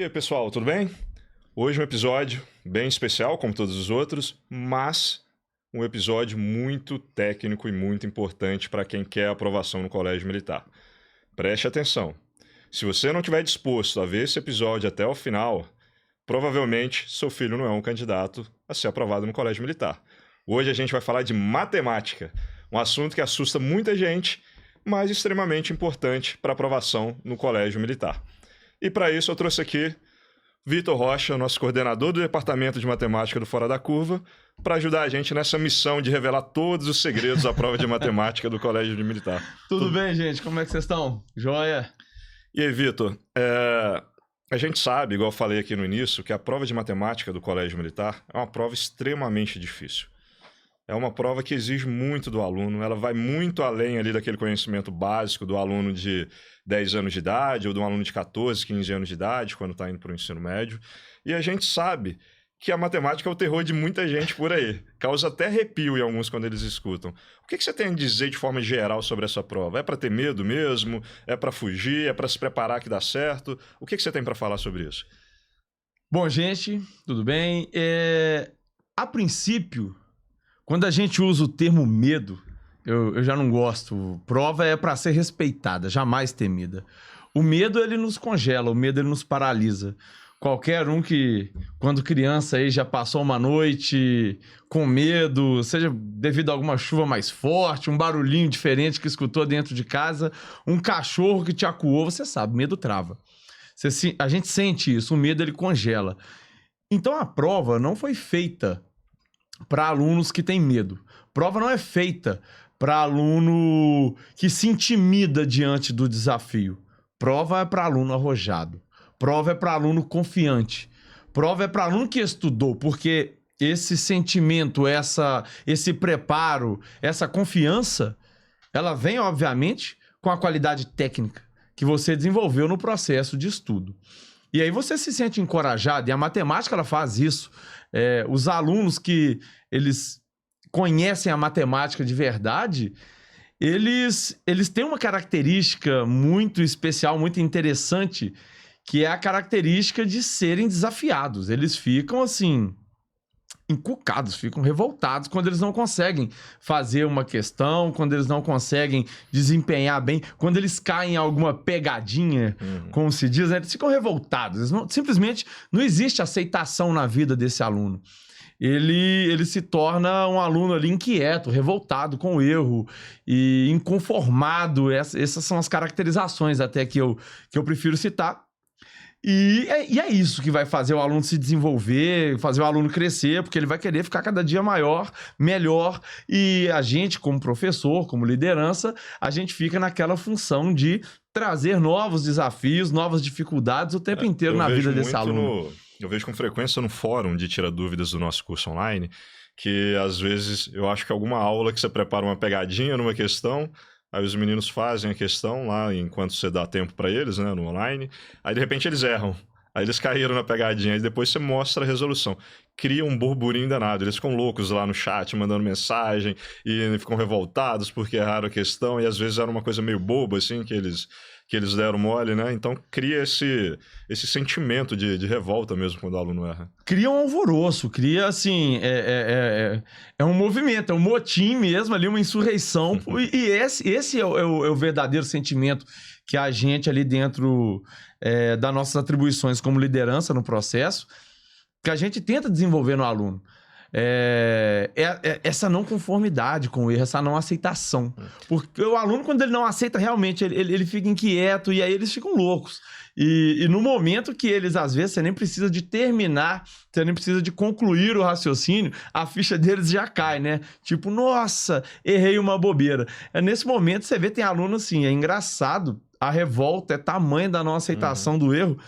E aí, pessoal, tudo bem? Hoje um episódio bem especial, como todos os outros, mas um episódio muito técnico e muito importante para quem quer aprovação no Colégio Militar. Preste atenção. Se você não estiver disposto a ver esse episódio até o final, provavelmente seu filho não é um candidato a ser aprovado no Colégio Militar. Hoje a gente vai falar de matemática, um assunto que assusta muita gente, mas extremamente importante para aprovação no Colégio Militar. E para isso eu trouxe aqui Vitor Rocha, nosso coordenador do Departamento de Matemática do Fora da Curva, para ajudar a gente nessa missão de revelar todos os segredos da prova de matemática do Colégio Militar. Tudo bem, gente? Como é que vocês estão? Joia? E aí, Vitor, a gente sabe, igual eu falei aqui no início, que a prova de matemática do Colégio Militar é uma prova extremamente difícil. É uma prova que exige muito do aluno, ela vai muito além ali daquele conhecimento básico do aluno de 10 anos de idade ou do aluno de 14, 15 anos de idade, quando está indo para o ensino médio. E a gente sabe que a matemática é o terror de muita gente por aí. Causa até arrepio em alguns quando eles escutam. O que você tem a dizer de forma geral sobre essa prova? É para ter medo mesmo? É para fugir? É para se preparar que dá certo? O que você tem para falar sobre isso? Bom, gente, tudo bem? A princípio, quando a gente usa o termo medo, eu já não gosto. Prova é para ser respeitada, jamais temida. O medo, ele nos congela, o medo, ele nos paralisa. Qualquer um que, quando criança, aí já passou uma noite com medo, seja devido a alguma chuva mais forte, um barulhinho diferente que escutou dentro de casa, um cachorro que te acuou, você sabe, medo trava. A gente sente isso, o medo, ele congela. Então, a prova não foi feita para alunos que têm medo. Prova não é feita para aluno que se intimida diante do desafio. Prova é para aluno arrojado. Prova é para aluno confiante. Prova é para aluno que estudou, porque esse sentimento, esse preparo, essa confiança, ela vem, obviamente, com a qualidade técnica que você desenvolveu no processo de estudo. E aí você se sente encorajado, e a matemática ela faz isso. Os alunos que eles conhecem a matemática de verdade, eles têm uma característica muito especial, muito interessante, que é a característica de serem desafiados. Eles ficam assim, encucados, ficam revoltados quando eles não conseguem fazer uma questão, quando eles não conseguem desempenhar bem, quando eles caem em alguma pegadinha, como se diz, eles ficam revoltados. Simplesmente não existe aceitação na vida desse aluno. Ele se torna um aluno ali inquieto, revoltado com o erro e inconformado. Essas são as caracterizações até que eu prefiro citar. E é isso que vai fazer o aluno se desenvolver, fazer o aluno crescer, porque ele vai querer ficar cada dia maior, melhor. E a gente, como professor, como liderança, a gente fica naquela função de trazer novos desafios, novas dificuldades o tempo inteiro na vida desse aluno. Eu vejo com frequência no fórum de Tira Dúvidas do nosso curso online, que às vezes eu acho que alguma aula que você prepara uma pegadinha numa questão, aí os meninos fazem a questão lá enquanto você dá tempo para eles, né, no online, aí de repente eles erram. Aí eles caíram na pegadinha, e depois você mostra a resolução. Cria um burburinho danado, eles ficam loucos lá no chat, mandando mensagem, e ficam revoltados porque erraram a questão, e às vezes era uma coisa meio boba, assim, que eles deram mole, né? Então cria esse sentimento de revolta mesmo quando o aluno erra. Cria um alvoroço, cria, assim, é um movimento, é um motim mesmo ali, uma insurreição, e esse é o verdadeiro sentimento que a gente ali dentro das nossas atribuições como liderança no processo, que a gente tenta desenvolver no aluno. Essa não conformidade com o erro, essa não aceitação. Porque o aluno, quando ele não aceita realmente, ele fica inquieto e aí eles ficam loucos. E no momento que eles, às vezes, você nem precisa de terminar, você nem precisa de concluir o raciocínio, a ficha deles já cai, né? Tipo, nossa, errei uma bobeira. Nesse momento, você vê, tem aluno assim, é engraçado, a revolta é tamanha da não aceitação do erro.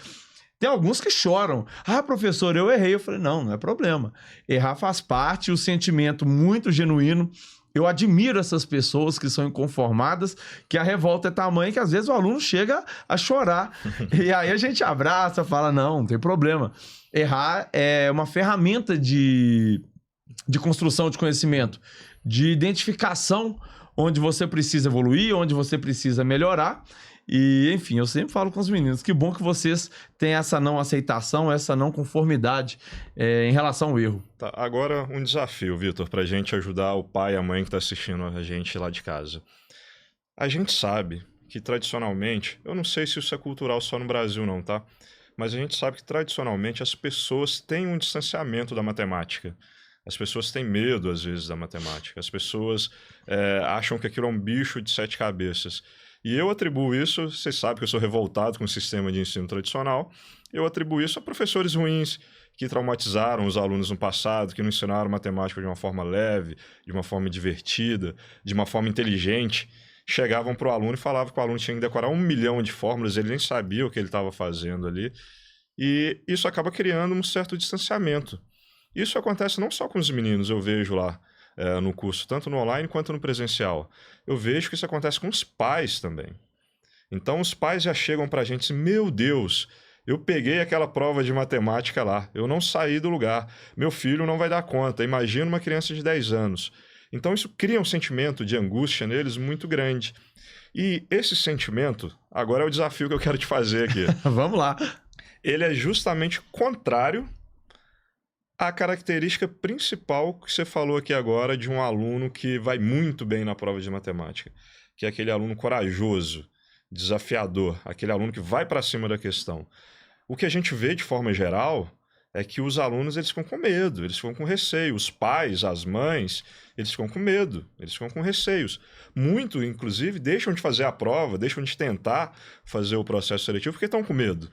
Tem alguns que choram. Ah, professor, eu errei. Eu falei, não é problema. Errar faz parte, o sentimento muito genuíno. Eu admiro essas pessoas que são inconformadas, que a revolta é tamanha que às vezes o aluno chega a chorar. E aí a gente abraça, fala, não tem problema. Errar é uma ferramenta de construção de conhecimento, de identificação onde você precisa evoluir, onde você precisa melhorar. E, enfim, eu sempre falo com os meninos, que bom que vocês têm essa não aceitação, essa não conformidade em relação ao erro. Tá, agora um desafio, Vitor, para a gente ajudar o pai e a mãe que está assistindo a gente lá de casa. A gente sabe que tradicionalmente, eu não sei se isso é cultural só no Brasil não, tá? Mas a gente sabe que tradicionalmente as pessoas têm um distanciamento da matemática. As pessoas têm medo, às vezes, da matemática. As pessoas acham que aquilo é um bicho de 7 cabeças. E eu atribuo isso, vocês sabem que eu sou revoltado com o sistema de ensino tradicional, eu atribuo isso a professores ruins, que traumatizaram os alunos no passado, que não ensinaram matemática de uma forma leve, de uma forma divertida, de uma forma inteligente. Chegavam para o aluno e falavam que o aluno tinha que decorar 1 milhão de fórmulas, ele nem sabia o que ele estava fazendo ali. E isso acaba criando um certo distanciamento. Isso acontece não só com os meninos, eu vejo lá no curso, tanto no online quanto no presencial. Eu vejo que isso acontece com os pais também. Então os pais já chegam para a gente assim, meu Deus, eu peguei aquela prova de matemática lá, eu não saí do lugar, meu filho não vai dar conta, imagina uma criança de 10 anos. Então isso cria um sentimento de angústia neles muito grande. E esse sentimento, agora é o desafio que eu quero te fazer aqui. Vamos lá. Ele é justamente contrário à característica principal que você falou aqui agora de um aluno que vai muito bem na prova de matemática, que é aquele aluno corajoso, desafiador, aquele aluno que vai para cima da questão. O que a gente vê de forma geral é que os alunos eles ficam com medo, eles ficam com receio. Os pais, as mães, eles ficam com medo, eles ficam com receios. Muito, inclusive, deixam de fazer a prova, deixam de tentar fazer o processo seletivo porque estão com medo.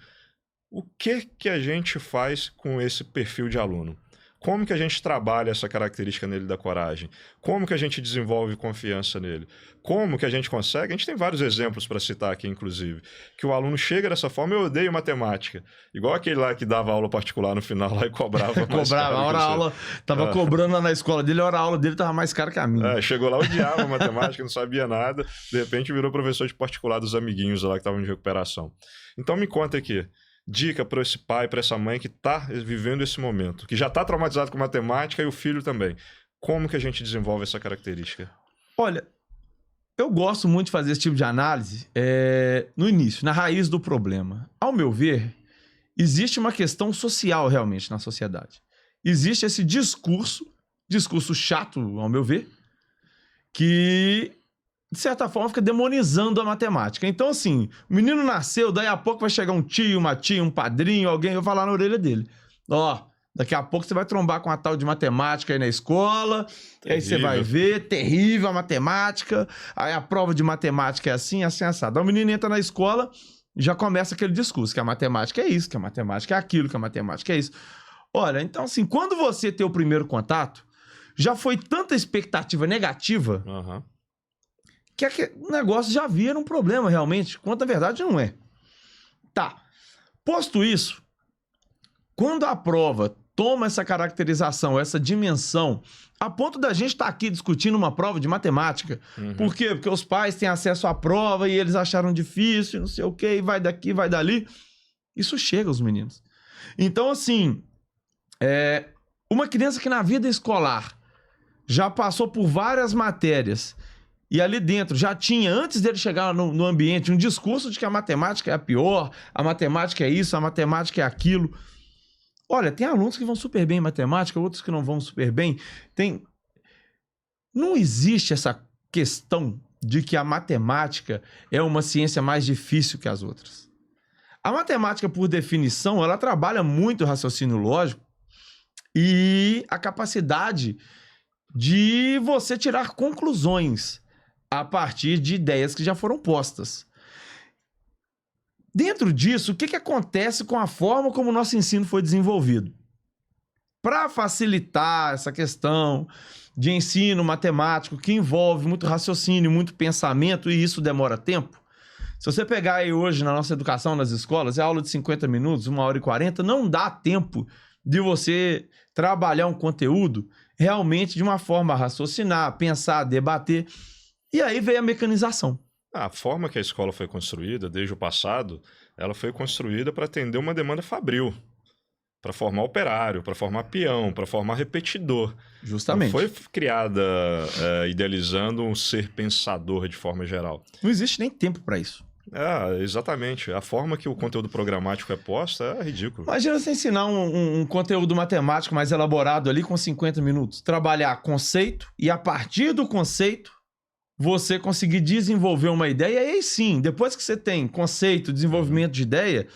O que a gente faz com esse perfil de aluno? Como que a gente trabalha essa característica nele da coragem? Como que a gente desenvolve confiança nele? Como que a gente consegue? A gente tem vários exemplos para citar aqui, inclusive, que o aluno chega dessa forma, eu odeio matemática. Igual aquele lá que dava aula particular no final lá e cobrava mais caro. A hora-aula, tava cobrando lá na escola dele, a hora-aula dele tava mais cara que a minha. Chegou lá, odiava matemática, não sabia nada, de repente virou professor de particular dos amiguinhos lá que estavam de recuperação. Então me conta aqui, dica para esse pai, para essa mãe que está vivendo esse momento, que já está traumatizado com matemática e o filho também. Como que a gente desenvolve essa característica? Olha, eu gosto muito de fazer esse tipo de análise no início, na raiz do problema. Ao meu ver, existe uma questão social realmente na sociedade. Existe esse discurso chato, ao meu ver, que de certa forma, fica demonizando a matemática. Então, assim, o menino nasceu, daí a pouco vai chegar um tio, uma tia, um padrinho, alguém vai falar na orelha dele. Ó, daqui a pouco você vai trombar com a tal de matemática aí na escola, aí você vai ver, terrível a matemática, aí a prova de matemática é assim, assim, assado. Aí o menino entra na escola e já começa aquele discurso, que a matemática é isso, que a matemática é aquilo, que a matemática é isso. Olha, então, assim, quando você tem o primeiro contato, já foi tanta expectativa negativa... que o negócio já vira um problema realmente, quanto a verdade não é. Tá. Posto isso, quando a prova toma essa caracterização, essa dimensão, a ponto da gente estar aqui discutindo uma prova de matemática. Por quê? Porque os pais têm acesso à prova e eles acharam difícil, não sei o quê, vai daqui, vai dali. Isso chega aos meninos. Então, assim, uma criança que na vida escolar já passou por várias matérias e ali dentro já tinha, antes dele chegar no ambiente, um discurso de que a matemática é a pior, a matemática é isso, a matemática é aquilo. Olha, tem alunos que vão super bem em matemática, outros que não vão super bem. Não existe essa questão de que a matemática é uma ciência mais difícil que as outras. A matemática, por definição, ela trabalha muito o raciocínio lógico e a capacidade de você tirar conclusões a partir de ideias que já foram postas. Dentro disso, o que acontece com a forma como o nosso ensino foi desenvolvido? Para facilitar essa questão de ensino matemático, que envolve muito raciocínio, muito pensamento, e isso demora tempo. Se você pegar aí hoje na nossa educação, nas escolas, é aula de 50 minutos, 1h40, não dá tempo de você trabalhar um conteúdo realmente de uma forma a raciocinar, pensar, debater. E aí veio a mecanização. A forma que a escola foi construída, desde o passado, ela foi construída para atender uma demanda fabril, para formar operário, para formar peão, para formar repetidor. Justamente. Não foi criada idealizando um ser pensador de forma geral. Não existe nem tempo para isso. Exatamente. A forma que o conteúdo programático é posto é ridículo. Imagina você ensinar um conteúdo matemático mais elaborado ali com 50 minutos. Trabalhar conceito e a partir do conceito você conseguir desenvolver uma ideia. E aí sim, depois que você tem conceito, desenvolvimento de ideia,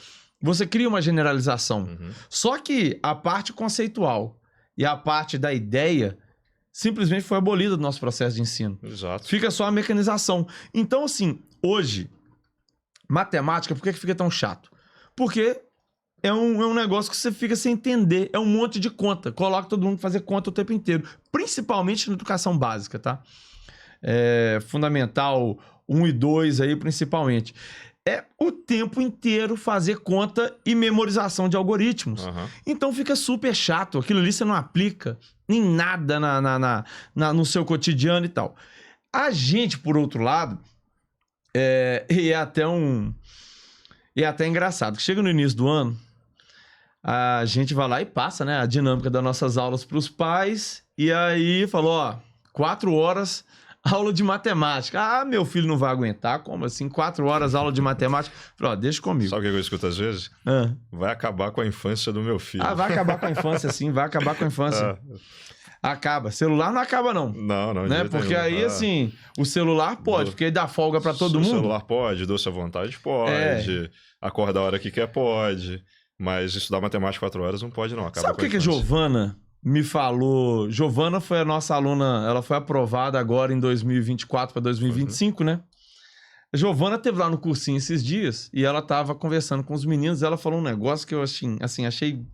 você cria uma generalização. Só que a parte conceitual e a parte da ideia simplesmente foi abolida do nosso processo de ensino. Exato. Fica só a mecanização. Então, assim, hoje, matemática, por que fica tão chato? Porque é um negócio que você fica sem entender. É um monte de conta. Coloca todo mundo pra fazer conta o tempo inteiro. Principalmente na educação básica, tá? Fundamental 1 e 2 aí, principalmente. É o tempo inteiro fazer conta e memorização de algoritmos. Então fica super chato. Aquilo ali você não aplica em nada no seu cotidiano e tal. A gente, por outro lado, e é até engraçado, que chega no início do ano, a gente vai lá e passa, né, a dinâmica das nossas aulas para os pais, e aí falou, ó, 4 horas aula de matemática. Ah, meu filho não vai aguentar, como assim? 4 horas aula de matemática? Falei, ó, deixa comigo. Sabe o que eu escuto às vezes? Vai acabar com a infância do meu filho. Ah, vai acabar com a infância, sim, vai acabar com a infância. Acaba. Celular não acaba, não. Não, né? Porque aí, assim, o celular pode, porque aí dá folga pra todo mundo. O celular pode, doce à vontade pode, acorda a hora que quer pode, mas estudar matemática 4 horas não pode, não. Acaba. Sabe o que a Giovana me falou? Giovana foi a nossa aluna, ela foi aprovada agora em 2024 para 2025, né? A Giovana teve lá no cursinho esses dias e ela tava conversando com os meninos, ela falou um negócio que eu achei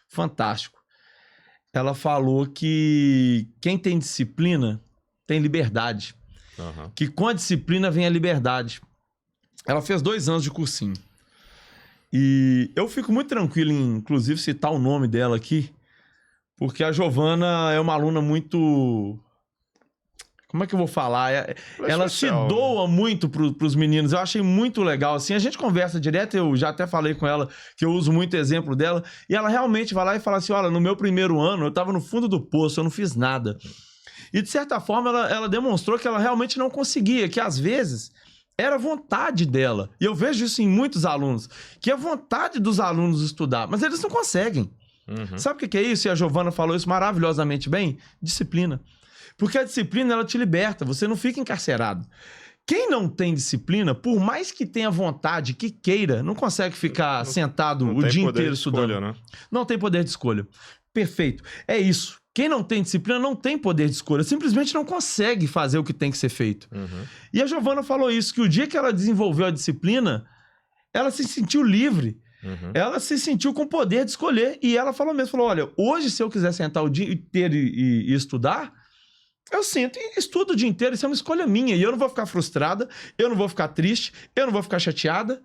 fantástico. Ela falou que quem tem disciplina tem liberdade. Que com a disciplina vem a liberdade. Ela fez 2 anos de cursinho. E eu fico muito tranquilo em, inclusive, citar o nome dela aqui, porque a Giovana é uma aluna muito... Como é que eu vou falar? Ela se doa muito pros meninos. Eu achei muito legal, assim. A gente conversa direto, eu já até falei com ela que eu uso muito exemplo dela. E ela realmente vai lá e fala assim, olha, no meu primeiro ano eu tava no fundo do poço, eu não fiz nada. E de certa forma ela demonstrou que ela realmente não conseguia, que às vezes era vontade dela. E eu vejo isso em muitos alunos, que é vontade dos alunos estudar, mas eles não conseguem. Sabe o que é isso? E a Giovana falou isso maravilhosamente bem? Disciplina. Porque a disciplina, ela te liberta, você não fica encarcerado. Quem não tem disciplina, por mais que tenha vontade, que queira, não consegue ficar sentado o dia inteiro estudando. Escolha, né? Não tem poder de escolha. Perfeito. É isso. Quem não tem disciplina não tem poder de escolha, simplesmente não consegue fazer o que tem que ser feito. E a Giovana falou isso, que o dia que ela desenvolveu a disciplina, ela se sentiu livre. Ela se sentiu com poder de escolher. E ela falou mesmo, olha, hoje se eu quiser sentar o dia inteiro e estudar, eu sento e estudo o dia inteiro, isso é uma escolha minha. E eu não vou ficar frustrada, eu não vou ficar triste, eu não vou ficar chateada,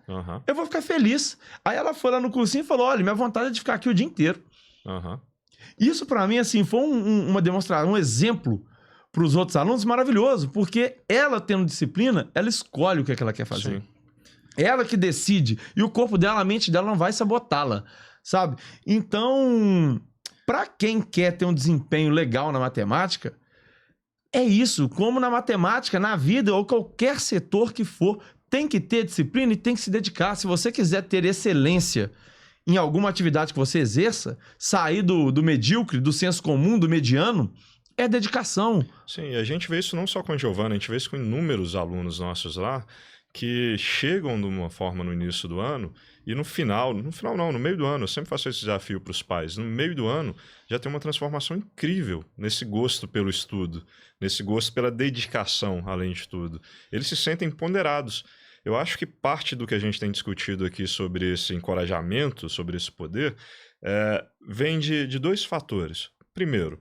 eu vou ficar feliz. Aí ela foi lá no cursinho e falou, olha, minha vontade é de ficar aqui o dia inteiro. Isso pra mim, assim, foi uma demonstração, um exemplo pros outros alunos maravilhoso, porque ela tendo disciplina, ela escolhe o que é que ela quer fazer. Sim. Ela que decide. E o corpo dela, a mente dela não vai sabotá-la, sabe? Então, pra quem quer ter um desempenho legal na matemática, é isso. Como na matemática, na vida ou qualquer setor que for, tem que ter disciplina e tem que se dedicar. Se você quiser ter excelência em alguma atividade que você exerça, sair do medíocre, do senso comum, do mediano, é dedicação. Sim, a gente vê isso não só com a Giovana, a gente vê isso com inúmeros alunos nossos lá, que chegam de uma forma no início do ano e no final não, no meio do ano, eu sempre faço esse desafio para os pais, no meio do ano já tem uma transformação incrível nesse gosto pelo estudo, nesse gosto pela dedicação, além de tudo. Eles se sentem ponderados. Eu acho que parte do que a gente tem discutido aqui sobre esse encorajamento, sobre esse poder, vem de 2 fatores. Primeiro,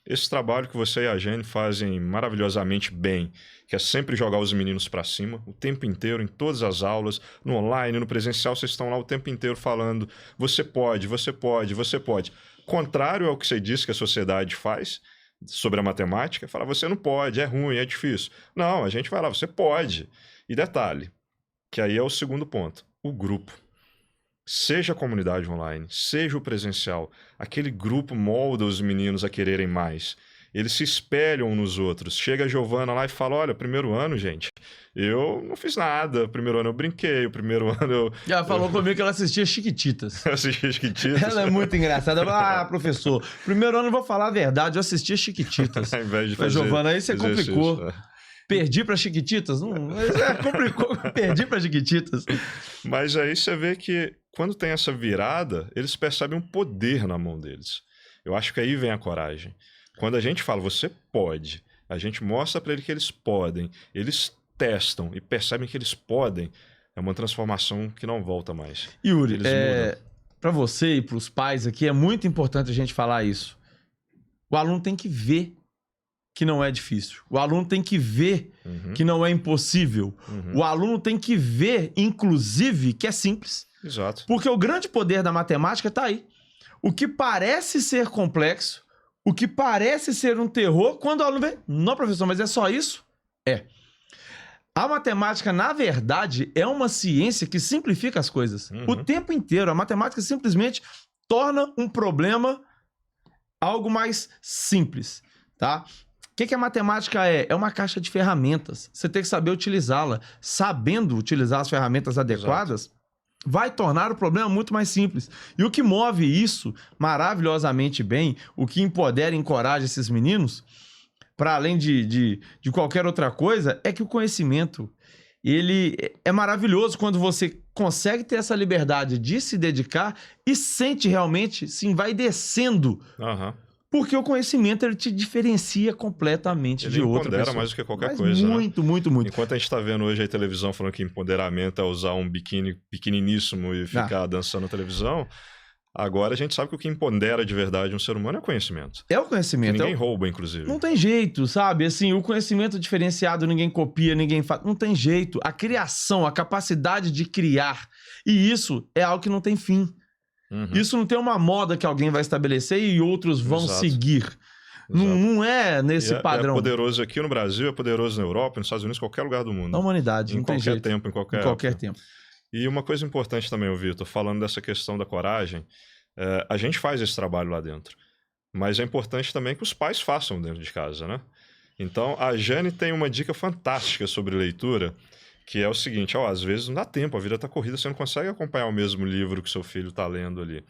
esse trabalho que você e a Jane fazem maravilhosamente bem, que é sempre jogar os meninos para cima, o tempo inteiro, em todas as aulas, no online, no presencial, vocês estão lá o tempo inteiro falando, você pode, você pode, você pode. Contrário ao que você disse que a sociedade faz sobre a matemática, fala, você não pode, é ruim, é difícil. Não, a gente vai lá, você pode. E detalhe, que aí é o segundo ponto, o grupo. Seja a comunidade online, seja o presencial, aquele grupo molda os meninos a quererem mais. eles se espelham nos outros. Chega a Giovana lá e fala, olha, primeiro ano, gente, eu não fiz nada. Primeiro ano eu brinquei, o primeiro ano eu... Já falou comigo que ela assistia Chiquititas. Eu assistia Chiquititas. Ela é muito engraçada. Professor, primeiro ano eu vou falar a verdade, eu assistia Chiquititas. Ao invés de Mas, fazer Giovana, aí você complicou. Perdi pra Chiquititas? Não, complicou, perdi pra Chiquititas. Mas aí você vê que quando tem essa virada, eles percebem um poder na mão deles. Eu acho que aí vem a coragem. Quando a gente fala, você pode, a gente mostra para eles que eles podem, eles testam e percebem que eles podem, é uma transformação que não volta mais. Yuri, para você e para os pais aqui, é muito importante a gente falar isso. O aluno tem que ver que não é difícil. O aluno tem que ver que não é impossível. O aluno tem que ver, inclusive, que é simples. Exato. Porque o grande poder da matemática está aí. O que parece ser complexo, o que parece ser um terror, quando o aluno vê, não, professor, mas é só isso? É. A matemática, na verdade, é uma ciência que simplifica as coisas. O tempo inteiro. A matemática simplesmente torna um problema algo mais simples, tá? O que a matemática é? É uma caixa de ferramentas. Você tem que saber utilizá-la. Sabendo utilizar as ferramentas adequadas, vai tornar o problema muito mais simples. E o que move isso maravilhosamente bem, o que empodera e encoraja esses meninos, para além de qualquer outra coisa, é que o conhecimento, ele é maravilhoso quando você consegue ter essa liberdade de se dedicar e sente realmente, sim, vai descendo. Porque o conhecimento, ele te diferencia completamente de outra pessoa. Ele empodera mais do que qualquer coisa, muito, né? muito, muito. Enquanto a gente está vendo hoje a televisão falando que empoderamento é usar um biquíni pequeniníssimo e ficar dançando na televisão, agora a gente sabe que o que empodera de verdade um ser humano é o conhecimento. É o conhecimento. Que ninguém rouba, inclusive. Não tem jeito, sabe? Assim, o conhecimento diferenciado, ninguém copia, ninguém faz. Não tem jeito. A criação, a capacidade de criar. E isso é algo que não tem fim. Isso não tem uma moda que alguém vai estabelecer e outros vão seguir. Não é nesse padrão. É poderoso aqui no Brasil, é poderoso na Europa, nos Estados Unidos, em qualquer lugar do mundo. Na humanidade, não tem jeito. Em qualquer tempo. E uma coisa importante também, Vitor, falando dessa questão da coragem, a gente faz esse trabalho lá dentro. Mas é importante também que os pais façam dentro de casa, né? Então, a Jane tem uma dica fantástica sobre leitura, que é o seguinte, às vezes não dá tempo, a vida está corrida, você não consegue acompanhar o mesmo livro que seu filho está lendo ali.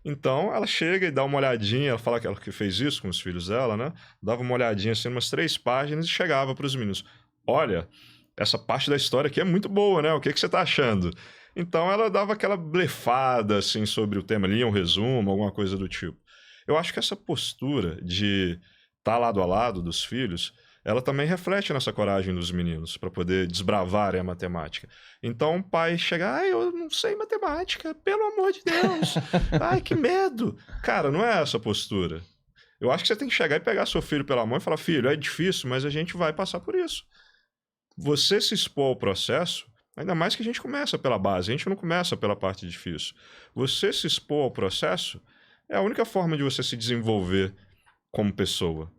Então, ela chega e dá uma olhadinha, ela fala que ela que fez isso com os filhos dela, né? Dava uma olhadinha assim, umas 3 páginas e chegava para os meninos. Olha, essa parte da história aqui é muito boa, né? O que você está achando? Então, ela dava aquela blefada, assim, sobre o tema, lia um resumo, alguma coisa do tipo. Eu acho que essa postura de estar lado a lado dos filhos, ela também reflete nessa coragem dos meninos para poder desbravarem a matemática. Então o pai chega, eu não sei matemática, pelo amor de Deus, que medo. Cara, não é essa a postura. Eu acho que você tem que chegar e pegar seu filho pela mão e falar, filho, é difícil, mas a gente vai passar por isso. Você se expor ao processo, ainda mais que a gente começa pela base, a gente não começa pela parte difícil. Você se expor ao processo é a única forma de você se desenvolver como pessoa.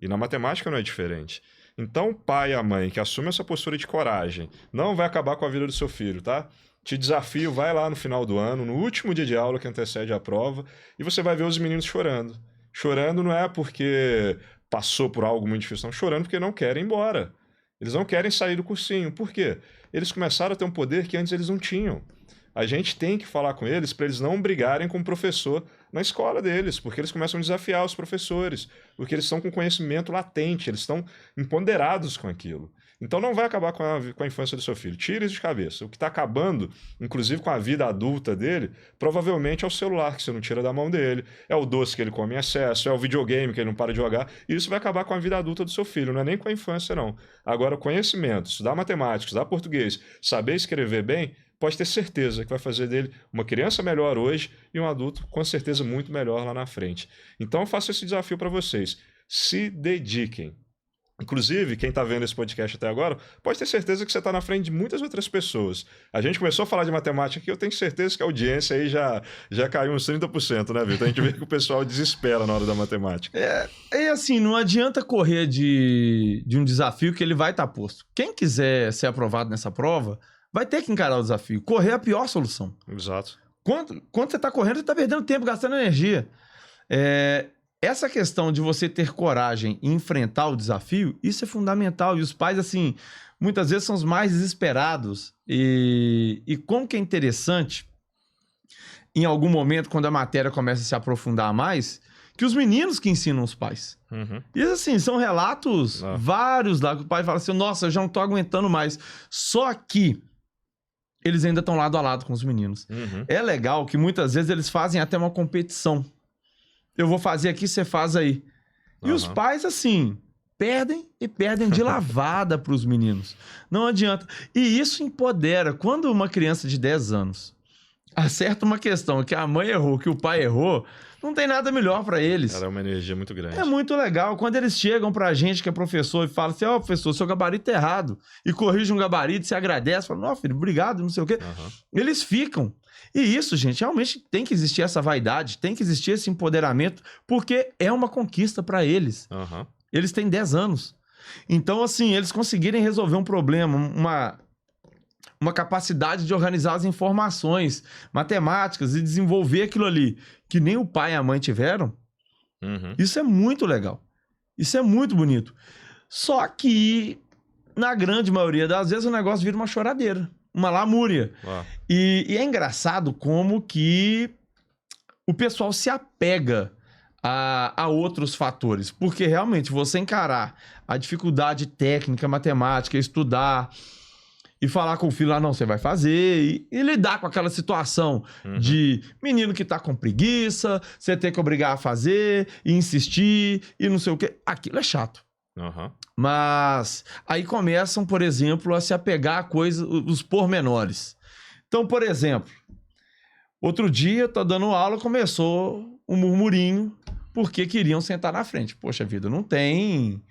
E na matemática não é diferente. Então, o pai e a mãe que assumem essa postura de coragem não vai acabar com a vida do seu filho, tá? Te desafio, vai lá no final do ano, no último dia de aula que antecede a prova, e você vai ver os meninos chorando. Chorando não é porque passou por algo muito difícil, não. Chorando porque não querem ir embora. Eles não querem sair do cursinho. Por quê? Eles começaram a ter um poder que antes eles não tinham. A gente tem que falar com eles para eles não brigarem com o professor na escola deles, porque eles começam a desafiar os professores, porque eles estão com conhecimento latente, eles estão empoderados com aquilo. Então não vai acabar com a infância do seu filho. Tire isso de cabeça. O que está acabando, inclusive com a vida adulta dele, provavelmente é o celular que você não tira da mão dele, é o doce que ele come em excesso, é o videogame que ele não para de jogar, e isso vai acabar com a vida adulta do seu filho, não é nem com a infância, não. Agora, conhecimento, estudar matemática, estudar português, saber escrever bem, pode ter certeza que vai fazer dele uma criança melhor hoje e um adulto com certeza muito melhor lá na frente. Então eu faço esse desafio para vocês. Se dediquem. Inclusive, quem está vendo esse podcast até agora, pode ter certeza que você está na frente de muitas outras pessoas. A gente começou a falar de matemática aqui, eu tenho certeza que a audiência aí já caiu uns 30%, né, Vitor? A gente vê que o pessoal desespera na hora da matemática. É assim, não adianta correr de um desafio que ele vai estar posto. Quem quiser ser aprovado nessa prova, vai ter que encarar o desafio. Correr é a pior solução. Exato. Quando você está correndo, você está perdendo tempo, gastando energia. essa questão de você ter coragem e enfrentar o desafio, isso é fundamental. E os pais, assim, muitas vezes são os mais desesperados. E como que é interessante, em algum momento, quando a matéria começa a se aprofundar mais, que os meninos que ensinam os pais. E assim, são relatos vários lá, que o pai fala assim, nossa, eu já não tô aguentando mais. Só que eles ainda estão lado a lado com os meninos. É legal que muitas vezes eles fazem até uma competição. Eu vou fazer aqui, você faz aí. E os pais, assim, perdem de lavada para os meninos. Não adianta. E isso empodera. Quando uma criança de 10 anos acerta uma questão que a mãe errou, que o pai errou, não tem nada melhor para eles. Cara, é uma energia muito grande. É muito legal. Quando eles chegam pra gente, que é professor, e falam assim, ó, professor, seu gabarito é errado. E corrige um gabarito, você agradece, fala, não, filho, obrigado, não sei o quê. Eles ficam. E isso, gente, realmente tem que existir essa vaidade, tem que existir esse empoderamento, porque é uma conquista para eles. Eles têm 10 anos. Então, assim, eles conseguirem resolver um problema, uma capacidade de organizar as informações matemáticas e desenvolver aquilo ali, que nem o pai e a mãe tiveram, isso é muito legal. Isso é muito bonito. Só que, na grande maioria das vezes, o negócio vira uma choradeira. Uma lamúria. E é engraçado como que o pessoal se apega a outros fatores. Porque realmente você encarar a dificuldade técnica, matemática, estudar e falar com o filho lá, não, você vai fazer. E lidar com aquela situação de menino que tá com preguiça, você tem que obrigar a fazer, e insistir, e não sei o quê. Aquilo é chato. Mas aí começam, por exemplo, a se apegar a coisas, os pormenores. Então, por exemplo, outro dia, eu tô dando aula, começou um murmurinho, porque queriam sentar na frente. Poxa vida, não tem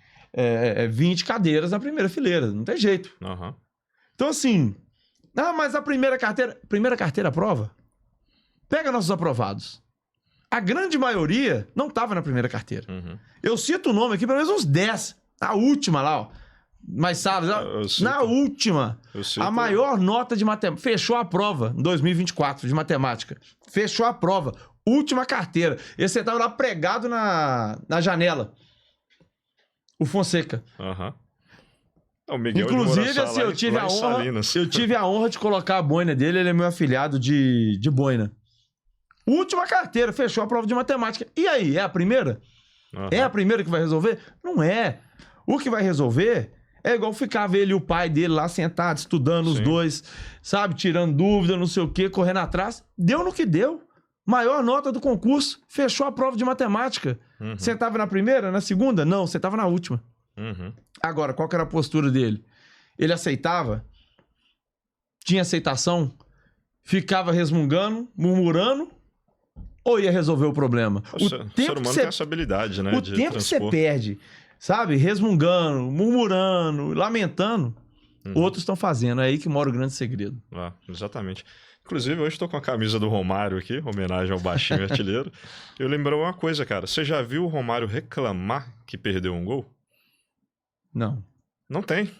20 cadeiras na primeira fileira, não tem jeito. Então, assim, mas a primeira carteira aprova? Pega nossos aprovados. A grande maioria não estava na primeira carteira. Eu cito o nome aqui, pelo menos uns 10. A última lá, ó. Mas sabe, na última, a maior nota de matemática. Fechou a prova em 2024 de matemática. Fechou a prova. Última carteira. Ele sentava lá pregado na janela. O Fonseca. O Miguel inclusive, assim, eu tive a honra de colocar a boina dele. Ele é meu afilhado de boina. Última carteira, fechou a prova de matemática. E aí, é a primeira? É a primeira que vai resolver? Não é. O que vai resolver é igual ficava ele e o pai dele lá sentados, estudando os dois, sabe? Tirando dúvida, não sei o quê, correndo atrás. Deu no que deu. Maior nota do concurso, fechou a prova de matemática. Você estava na primeira, na segunda? Não, você estava na última. Agora, qual que era a postura dele? Ele aceitava? Tinha aceitação? Ficava resmungando, murmurando? Ou ia resolver o problema? O ser humano tem essa habilidade, né? O tempo que você perde, sabe? Resmungando, murmurando, lamentando, outros estão fazendo. É aí que mora o grande segredo. Exatamente. Inclusive, hoje estou com a camisa do Romário aqui, homenagem ao baixinho artilheiro. Eu lembrei uma coisa, cara. Você já viu o Romário reclamar que perdeu um gol? Não. Não tem.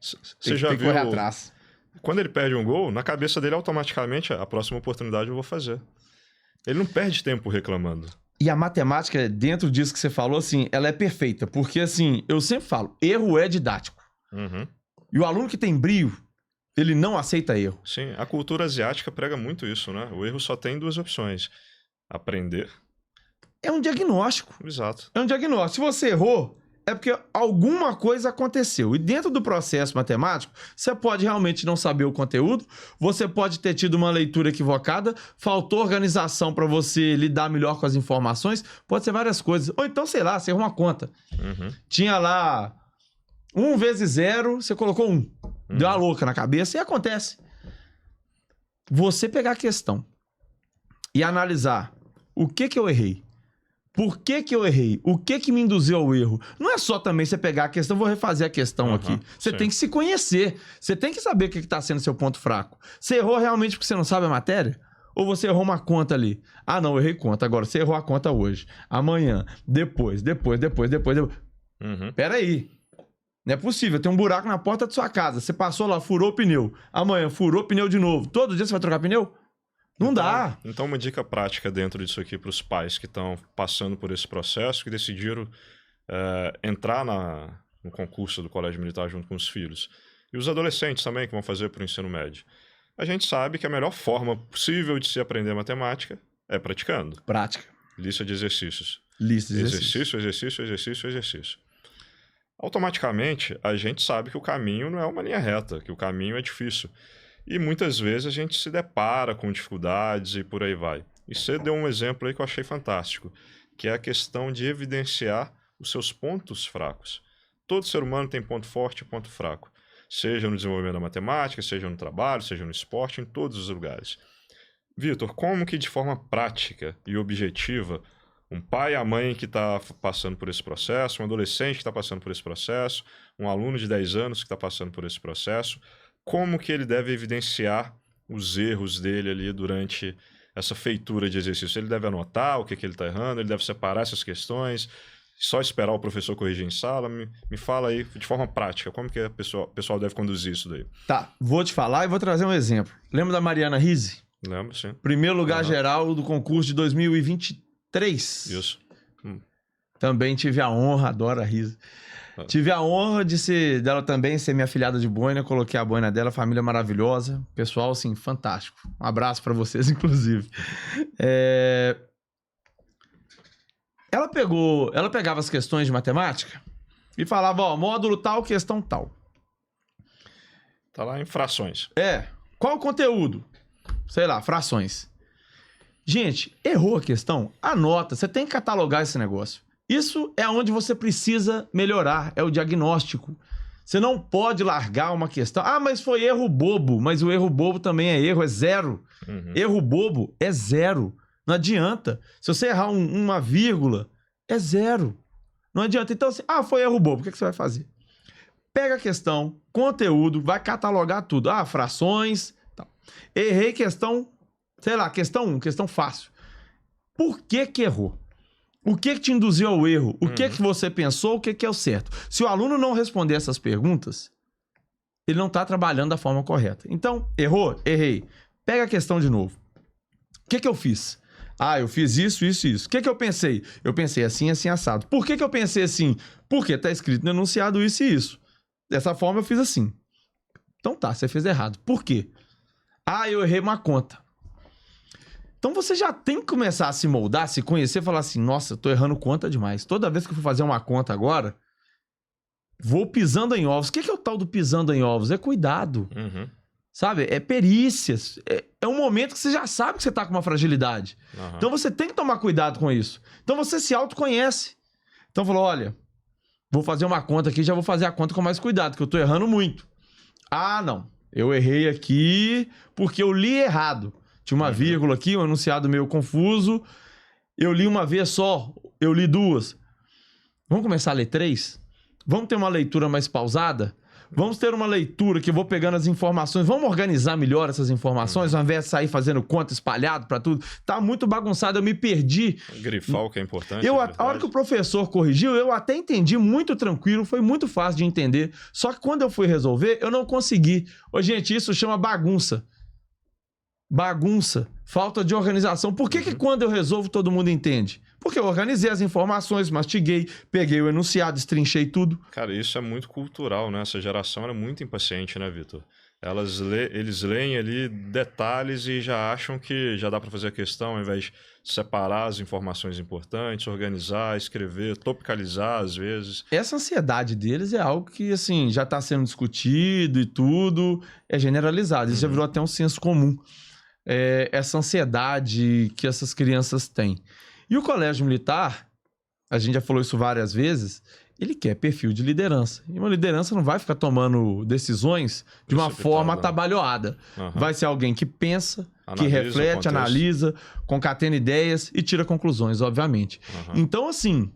Você já viu? Tem que correr atrás. Quando ele perde um gol, na cabeça dele, automaticamente, a próxima oportunidade eu vou fazer. Ele não perde tempo reclamando. E a matemática, dentro disso que você falou, assim, ela é perfeita. Porque, assim, eu sempre falo, erro é didático. E o aluno que tem brio, ele não aceita erro. Sim, a cultura asiática prega muito isso, né? O erro só tem 2 opções. Aprender. É um diagnóstico. Exato. É um diagnóstico. Se você errou, é porque alguma coisa aconteceu. E dentro do processo matemático, você pode realmente não saber o conteúdo, você pode ter tido uma leitura equivocada, faltou organização para você lidar melhor com as informações, pode ser várias coisas. Ou então, sei lá, você errou uma conta. Tinha lá 1 vezes 0, você colocou 1. Deu uma louca na cabeça e acontece. Você pegar a questão e analisar o que eu errei, por que eu errei, o que me induziu ao erro. Não é só também você pegar a questão, vou refazer a questão aqui. Você tem que se conhecer, você tem que saber o que está sendo seu ponto fraco. Você errou realmente porque você não sabe a matéria? Ou você errou uma conta ali? Ah, não, eu errei conta. Agora, você errou a conta hoje, amanhã, depois. Peraí. Não é possível, tem um buraco na porta da sua casa. Você passou lá, furou o pneu. Amanhã, furou o pneu de novo. Todo dia você vai trocar pneu? Não dá. Então, uma dica prática dentro disso aqui para os pais que estão passando por esse processo, que decidiram entrar no concurso do Colégio Militar junto com os filhos. E os adolescentes também, que vão fazer para o ensino médio. A gente sabe que a melhor forma possível de se aprender matemática é praticando. Prática. Lista de exercícios. Lista de exercícios. Exercício. Automaticamente, a gente sabe que o caminho não é uma linha reta, que o caminho é difícil. E muitas vezes a gente se depara com dificuldades e por aí vai. E você deu um exemplo aí que eu achei fantástico, que é a questão de evidenciar os seus pontos fracos. Todo ser humano tem ponto forte e ponto fraco. Seja no desenvolvimento da matemática, seja no trabalho, seja no esporte, em todos os lugares. Vitor, como que de forma prática e objetiva, um pai e a mãe que está passando por esse processo, um adolescente que está passando por esse processo, um aluno de 10 anos que está passando por esse processo, como que ele deve evidenciar os erros dele ali durante essa feitura de exercício? Ele deve anotar o que ele está errando, ele deve separar essas questões, só esperar o professor corrigir em sala? Me fala aí, de forma prática, como que o pessoal deve conduzir isso daí? Tá, vou te falar e vou trazer um exemplo. Lembra da Mariana Rizzi? Lembro, sim. Primeiro lugar geral do concurso de 2023. Isso. Também tive a honra, adoro a Rizzi. Tive a honra dela também ser minha afilhada de boina, coloquei a boina dela, família maravilhosa, pessoal, assim, fantástico. Um abraço pra vocês, inclusive. Ela pegava as questões de matemática e falava, ó, módulo tal, questão tal. Tá lá em frações. Qual o conteúdo? Sei lá, frações. Gente, errou a questão? Anota, você tem que catalogar esse negócio. Isso é onde você precisa melhorar, é o diagnóstico. Você não pode largar uma questão. Ah, mas foi erro bobo. Mas o erro bobo também é erro, é zero. Erro bobo é zero. Não adianta. Se você errar uma vírgula, é zero. Não adianta. Então, assim, foi erro bobo. O que você vai fazer? Pega a questão, conteúdo, vai catalogar tudo. Frações, tal. Errei questão, sei lá, questão 1, questão fácil. Por que errou? O que te induziu ao erro? O que você pensou? O que é o certo? Se o aluno não responder essas perguntas, ele não está trabalhando da forma correta. Então, errou? Errei. Pega a questão de novo. O que eu fiz? Eu fiz isso, isso e isso. O que eu pensei? Eu pensei assim, assim, assado. Por que eu pensei assim? Porque está escrito no enunciado isso e isso. Dessa forma eu fiz assim. Então tá, você fez errado. Por quê? Eu errei uma conta. Então você já tem que começar a se moldar, se conhecer e falar assim, nossa, eu tô errando conta demais. Toda vez que eu for fazer uma conta agora, vou pisando em ovos. O que é o tal do pisando em ovos? É cuidado. Sabe? É perícias. É um momento que você já sabe que você tá com uma fragilidade. Então você tem que tomar cuidado com isso. Então você se autoconhece. Então falou, olha, vou fazer uma conta aqui, já vou fazer a conta com mais cuidado, que eu tô errando muito. Não. Eu errei aqui porque eu li errado. Tinha uma vírgula aqui, um enunciado meio confuso. Eu li uma vez só, eu li duas. Vamos começar a ler 3? Vamos ter uma leitura mais pausada? Vamos ter uma leitura que eu vou pegando as informações. Vamos organizar melhor essas informações, ao invés de sair fazendo conta espalhado para tudo. Tá muito bagunçado, eu me perdi. Grifar o que é importante. A hora que o professor corrigiu, eu até entendi muito tranquilo, foi muito fácil de entender. Só que quando eu fui resolver, eu não consegui. Gente, isso chama bagunça. Bagunça, falta de organização. Por que quando eu resolvo todo mundo entende? Porque eu organizei as informações, mastiguei, peguei o enunciado, destrinchei tudo. Cara, isso é muito cultural, né? Essa geração era muito impaciente, né, Vitor? Eles leem ali detalhes e já acham que já dá para fazer a questão, ao invés de separar as informações importantes, organizar, escrever, topicalizar às vezes. Essa ansiedade deles é algo que, assim, já está sendo discutido e tudo, é generalizado. Isso já virou até um senso comum. Essa ansiedade que essas crianças têm. E o colégio militar, a gente já falou isso várias vezes, ele quer perfil de liderança. E uma liderança não vai ficar tomando decisões de uma forma atabalhoada. Vai ser alguém que pensa, que reflete, analisa, concatena ideias e tira conclusões, obviamente. Então, assim,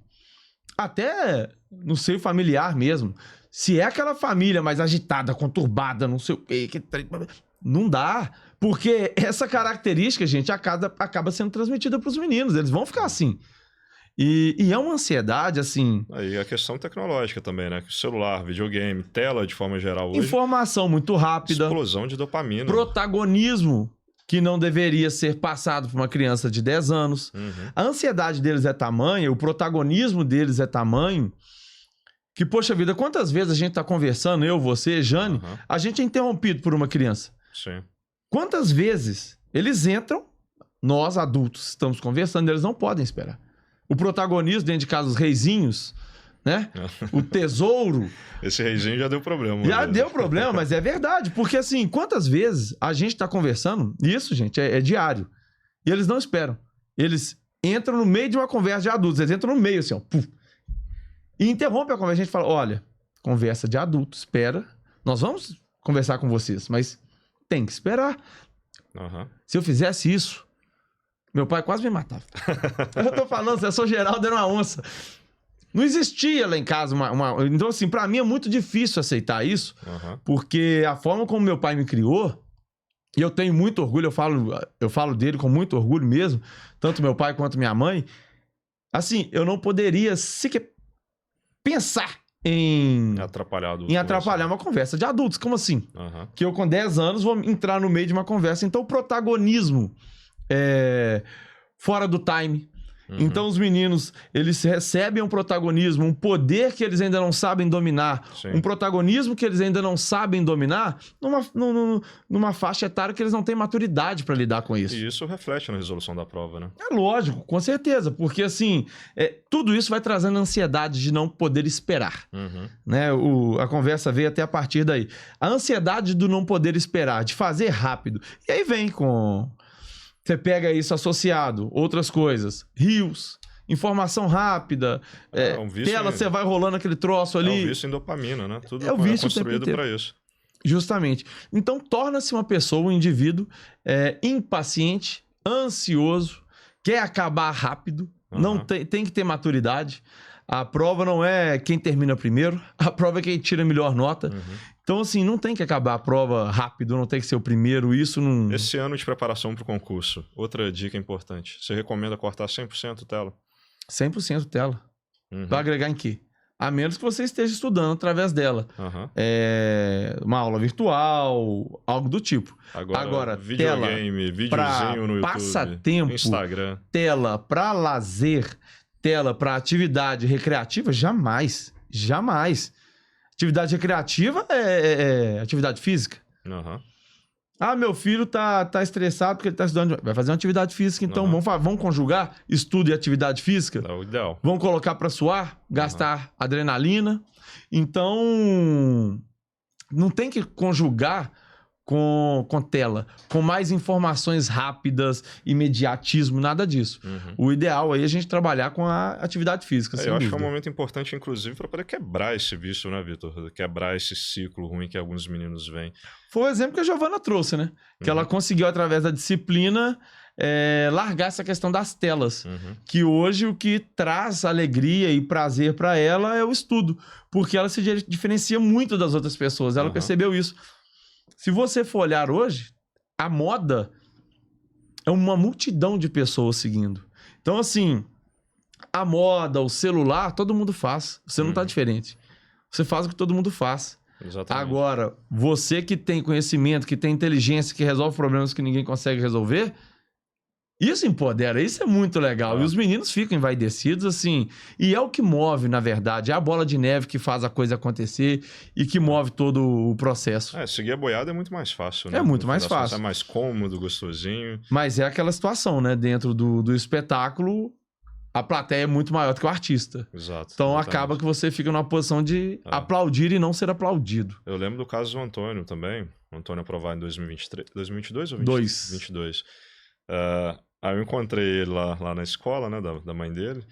até no seio familiar mesmo, se é aquela família mais agitada, conturbada, não sei o quê, não dá. Porque essa característica, gente, acaba sendo transmitida para os meninos. Eles vão ficar assim. E é uma ansiedade, assim... Aí a questão tecnológica também, né? Celular, videogame, tela de forma geral hoje. Informação muito rápida. Explosão de dopamina. Protagonismo. que não deveria ser passado por uma criança de 10 anos. A ansiedade deles é tamanha, o protagonismo deles é tamanho, que, poxa vida, quantas vezes a gente tá conversando, eu, você, Jane, a gente é interrompido por uma criança. Sim. Quantas vezes eles entram, nós adultos estamos conversando, eles não podem esperar. O protagonismo dentro de casa, os reizinhos, né? O tesouro. Esse reizinho já deu problema. Já deu problema, mas é verdade. Porque assim, quantas vezes a gente tá conversando, isso, gente, é diário. E eles não esperam. Eles entram no meio de uma conversa de adultos. Eles entram no meio, assim, ó. Puf, e interrompe a conversa. A gente fala, olha, conversa de adulto, espera. Nós vamos conversar com vocês, mas tem que esperar. Se eu fizesse isso, meu pai quase me matava. Eu tô falando, se eu sou Geraldo, era uma onça. Não existia lá em casa Então, assim, pra mim é muito difícil aceitar isso, porque a forma como meu pai me criou, e eu tenho muito orgulho, eu falo dele com muito orgulho mesmo, tanto meu pai quanto minha mãe, assim, eu não poderia sequer pensar em atrapalhar uma conversa de adultos. Como assim? Que eu com 10 anos vou entrar no meio de uma conversa. Então, o protagonismo é fora do time. Então os meninos, eles recebem um protagonismo, um poder que eles ainda não sabem dominar, um protagonismo que eles ainda não sabem dominar numa faixa etária que eles não têm maturidade para lidar com isso. E isso reflete na resolução da prova, né? É lógico, com certeza, porque assim, tudo isso vai trazendo ansiedade de não poder esperar, né? A conversa veio até a partir daí. A ansiedade do não poder esperar, de fazer rápido. E aí vem com... Você pega isso associado, outras coisas, rios, informação rápida, tela, você vai rolando aquele troço ali. É o vício em dopamina, né? Tudo é o vício construído para isso. Justamente. Então, torna-se uma pessoa, um indivíduo impaciente, ansioso, quer acabar rápido, não tem que ter maturidade. A prova não é quem termina primeiro, a prova é quem tira a melhor nota. Então, assim, não tem que acabar a prova rápido, não tem que ser o primeiro, isso não... Esse ano de preparação para o concurso, outra dica importante, você recomenda cortar 100% tela? 100% tela. Vai agregar em quê? A menos que você esteja estudando através dela. Uma aula virtual, algo do tipo. Agora videogame, videozinho no YouTube, passatempo, Instagram. Tela para lazer, tela para atividade recreativa, jamais. Jamais. Atividade recreativa é atividade física. Meu filho tá estressado porque ele tá estudando. Vai fazer uma atividade física, então vamos conjugar estudo e atividade física? É o ideal. Vamos colocar para suar, gastar adrenalina. Então, não tem que conjugar com tela, com mais informações rápidas, imediatismo, nada disso. O ideal aí é a gente trabalhar com a atividade física, sem eu acho dúvida. que é um momento importante, inclusive, para poder quebrar esse vício, né, Vitor? Quebrar esse ciclo ruim que alguns meninos vêm. Foi o exemplo que a Giovana trouxe, né? Que ela conseguiu, através da disciplina, largar essa questão das telas. Que hoje o que traz alegria e prazer para ela é o estudo. Porque ela se diferencia muito das outras pessoas. Ela percebeu isso. Se você for olhar hoje, a moda é uma multidão de pessoas seguindo. Então, assim, a moda, o celular, todo mundo faz. Você não tá diferente. Você faz o que todo mundo faz. Exatamente. Agora, você que tem conhecimento, que tem inteligência, que resolve problemas que ninguém consegue resolver, isso empodera, isso é muito legal. E os meninos ficam envaidecidos, assim. E é o que move, na verdade. É a bola de neve que faz a coisa acontecer e que move todo o processo. Seguir a boiada é muito mais fácil, né? É muito mais fácil. É mais cômodo, gostosinho. Mas é aquela situação, né? Dentro do espetáculo, a plateia é muito maior do que o artista. Exato. Então exatamente. acaba que você fica numa posição de aplaudir e não ser aplaudido. Eu lembro do caso do Antônio também. O Antônio aprovado em 2023, 2022 ou 2022? Aí eu encontrei ele lá na escola, né, da mãe dele.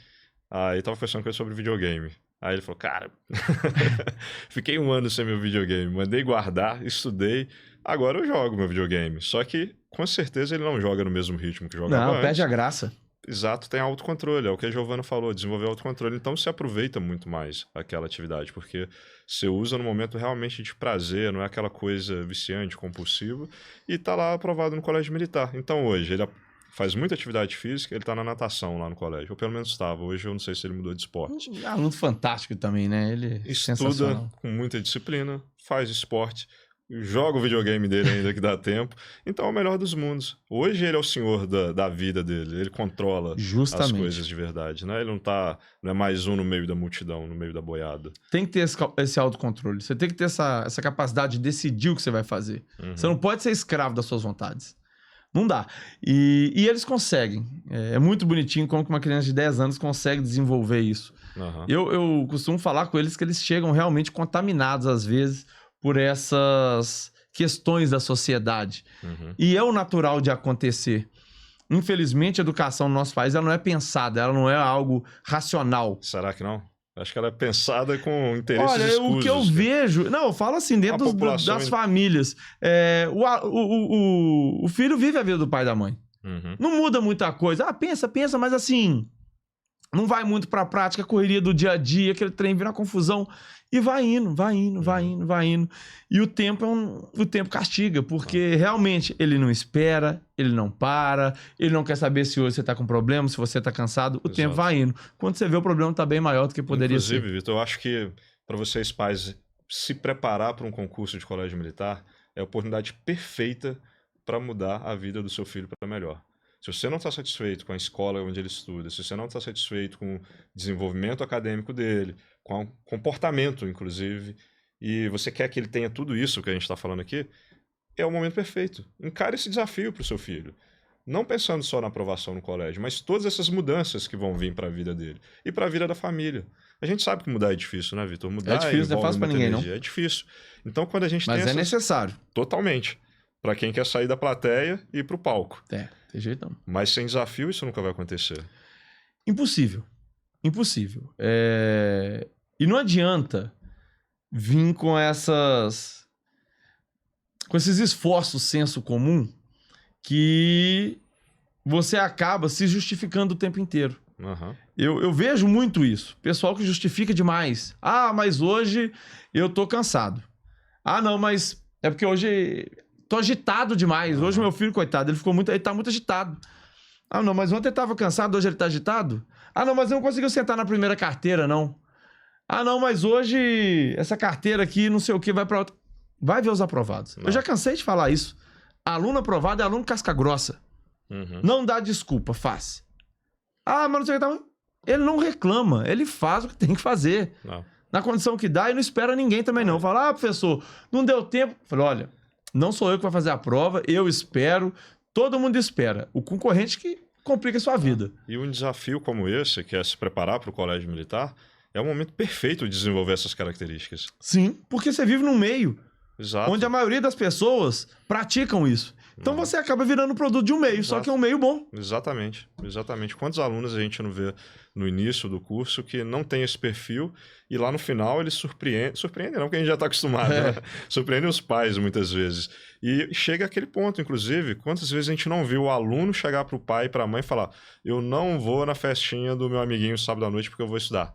Aí tava conversando com ele sobre videogame. Aí ele falou, cara, fiquei 1 ano sem meu videogame, mandei guardar, estudei, agora eu jogo meu videogame. Só que, com certeza, ele não joga no mesmo ritmo que jogava antes. Não, perde a graça. Exato, tem autocontrole, é o que a Giovana falou, desenvolver autocontrole. Então se aproveita muito mais aquela atividade, porque você usa no momento realmente de prazer, não é aquela coisa viciante, compulsiva, e tá lá aprovado no colégio militar. Então hoje ele faz muita atividade física, ele tá na natação lá no colégio, ou pelo menos estava. Hoje eu não sei se ele mudou de esporte. Aluno fantástico também, né? Ele estuda com muita disciplina, faz esporte, joga o videogame dele ainda que dá tempo. Então é o melhor dos mundos. Hoje ele é o senhor da vida dele, ele controla as coisas de verdade, né? Ele não é mais um no meio da multidão, no meio da boiada. Tem que ter esse autocontrole, você tem que ter essa capacidade de decidir o que você vai fazer. Você não pode ser escravo das suas vontades. Não dá. E eles conseguem. É muito bonitinho como que uma criança de 10 anos consegue desenvolver isso. Eu costumo falar com eles que eles chegam realmente contaminados, às vezes, por essas questões da sociedade. E é o natural de acontecer. Infelizmente, a educação no nosso país ela não é pensada, ela não é algo racional. Será que não? Acho que ela é pensada com interesses escusos. Olha, o que eu vejo... Não, eu falo assim, dentro das famílias. O filho vive a vida do pai e da mãe. Não muda muita coisa. Pensa, mas assim... Não vai muito pra prática, correria do dia a dia, aquele trem vira confusão. E vai indo. E o tempo castiga, porque realmente ele não espera, ele não para, ele não quer saber se hoje você tá com problema, se você tá cansado, o tempo vai indo. Quando você vê, o problema tá bem maior do que poderia ser. Inclusive, Vitor, eu acho que para vocês pais se preparar para um concurso de colégio militar é a oportunidade perfeita para mudar a vida do seu filho para melhor. Se você não está satisfeito com a escola onde ele estuda, se você não está satisfeito com o desenvolvimento acadêmico dele, com o comportamento, inclusive, e você quer que ele tenha tudo isso que a gente está falando aqui, é o momento perfeito. Encare esse desafio para o seu filho. Não pensando só na aprovação no colégio, mas todas essas mudanças que vão vir para a vida dele e para a vida da família. A gente sabe que mudar é difícil, né, Vitor? Mudar é difícil, não é fácil para ninguém, não. É difícil. Então, quando a gente mas é necessário. Totalmente. Para quem quer sair da plateia e ir para o palco. Tem jeito não. Mas sem desafio isso nunca vai acontecer. Impossível. E não adianta vir com esses esforços senso comum que você acaba se justificando o tempo inteiro. Eu vejo muito isso. Pessoal que justifica demais. Mas hoje eu tô cansado. Não, mas é porque hoje... Tô agitado demais. Hoje meu filho, coitado, ele tá muito agitado. Não, mas ontem ele tava cansado, hoje ele tá agitado? Não, mas ele não conseguiu sentar na primeira carteira, não. Não, mas hoje essa carteira aqui, não sei o que, vai pra outra. Vai ver os aprovados. Eu já cansei de falar isso. Aluno aprovado é aluno casca grossa. Não dá desculpa, faz. Mas não sei o que tá... Ele não reclama, ele faz o que tem que fazer. Na condição que dá e não espera ninguém também não. Fala, professor, não deu tempo. Eu falei, olha... Não sou eu que vou fazer a prova, eu espero, todo mundo espera. O concorrente que complica a sua vida. E um desafio como esse, que é se preparar para o colégio militar, é o momento perfeito de desenvolver essas características. Sim, porque você vive num meio onde a Exato. maioria das pessoas praticam isso. Então você acaba virando produto de um meio, só que é um meio bom. Exatamente. Quantos alunos a gente não vê no início do curso que não tem esse perfil e lá no final eles surpreendem não, porque a gente já está acostumado, né? Surpreendem os pais muitas vezes. E chega aquele ponto, inclusive, quantas vezes a gente não viu o aluno chegar para o pai e para a mãe e falar: eu não vou na festinha do meu amiguinho sábado à noite porque eu vou estudar.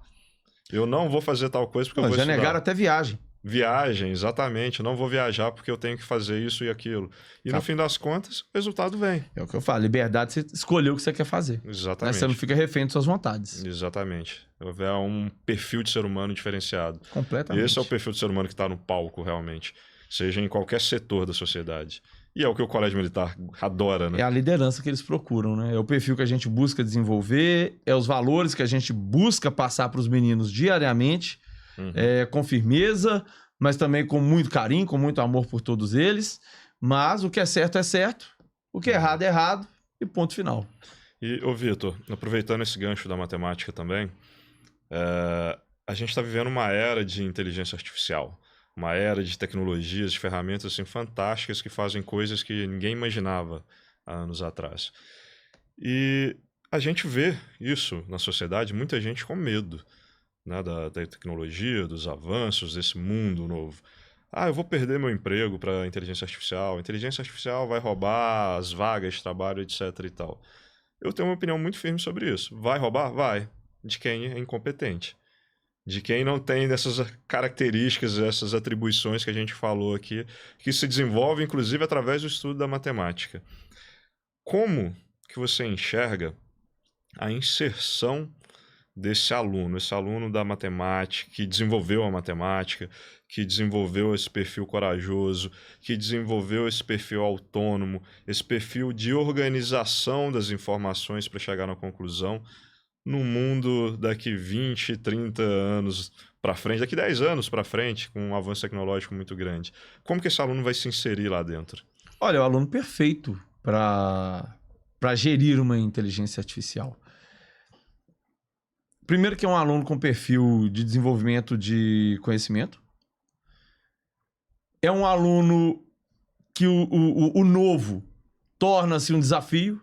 Eu não vou fazer tal coisa porque eu vou estudar. Já negaram até viagem. Viagem, exatamente. Não vou viajar porque eu tenho que fazer isso e aquilo. E no fim das contas, o resultado vem. É o que eu falo. Liberdade, você escolheu o que você quer fazer. Exatamente. Você não fica refém de suas vontades. Exatamente. É um perfil de ser humano diferenciado. Completamente. Esse é o perfil de ser humano que está no palco, realmente. Seja em qualquer setor da sociedade. E é o que o colégio militar adora, né? É a liderança que eles procuram, né? É o perfil que a gente busca desenvolver, é os valores que a gente busca passar para os meninos diariamente. Com firmeza, mas também com muito carinho, com muito amor por todos eles. Mas o que é certo, o que é errado, e ponto final. E, Vitor, aproveitando esse gancho da matemática também, a gente está vivendo uma era de inteligência artificial, uma era de tecnologias, de ferramentas assim, fantásticas que fazem coisas que ninguém imaginava há anos atrás. E a gente vê isso na sociedade, muita gente com medo. Né, da tecnologia, dos avanços desse mundo novo. Eu vou perder meu emprego para a inteligência artificial vai roubar as vagas de trabalho, etc. e tal. Eu tenho uma opinião muito firme sobre isso. Vai roubar? Vai. De quem é incompetente. De quem não tem dessas características, essas atribuições que a gente falou aqui, que se desenvolve, inclusive, através do estudo da matemática. Como que você enxerga a inserção desse aluno, esse aluno da matemática, que desenvolveu a matemática, que desenvolveu esse perfil corajoso, que desenvolveu esse perfil autônomo, esse perfil de organização das informações para chegar na conclusão, no mundo daqui 20, 30 anos para frente, daqui 10 anos para frente, com um avanço tecnológico muito grande. Como que esse aluno vai se inserir lá dentro? Olha, é o aluno perfeito para gerir uma inteligência artificial. Primeiro que é um aluno com perfil de desenvolvimento de conhecimento. É um aluno que o novo torna-se um desafio.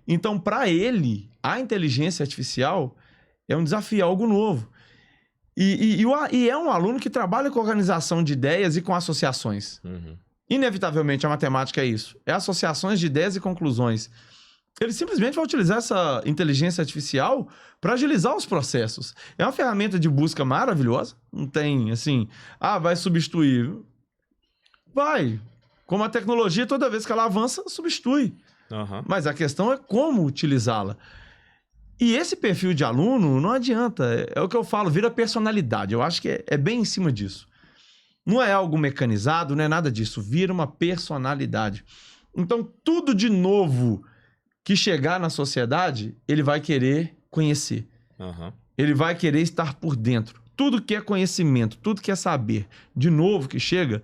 Então, para ele, a inteligência artificial é um desafio, é algo novo. E é um aluno que trabalha com organização de ideias e com associações. Uhum. Inevitavelmente, a matemática é isso. É associações de ideias e conclusões. Ele simplesmente vai utilizar essa inteligência artificial para agilizar os processos. É uma ferramenta de busca maravilhosa. Não tem, assim, vai substituir. Vai. Como a tecnologia, toda vez que ela avança, substitui. Uhum. Mas a questão é como utilizá-la. E esse perfil de aluno, não adianta. É o que eu falo, vira personalidade. Eu acho que é bem em cima disso. Não é algo mecanizado, não é nada disso. Vira uma personalidade. Então, tudo de novo que chegar na sociedade, ele vai querer conhecer. Uhum. Ele vai querer estar por dentro. Tudo que é conhecimento, tudo que é saber, de novo que chega,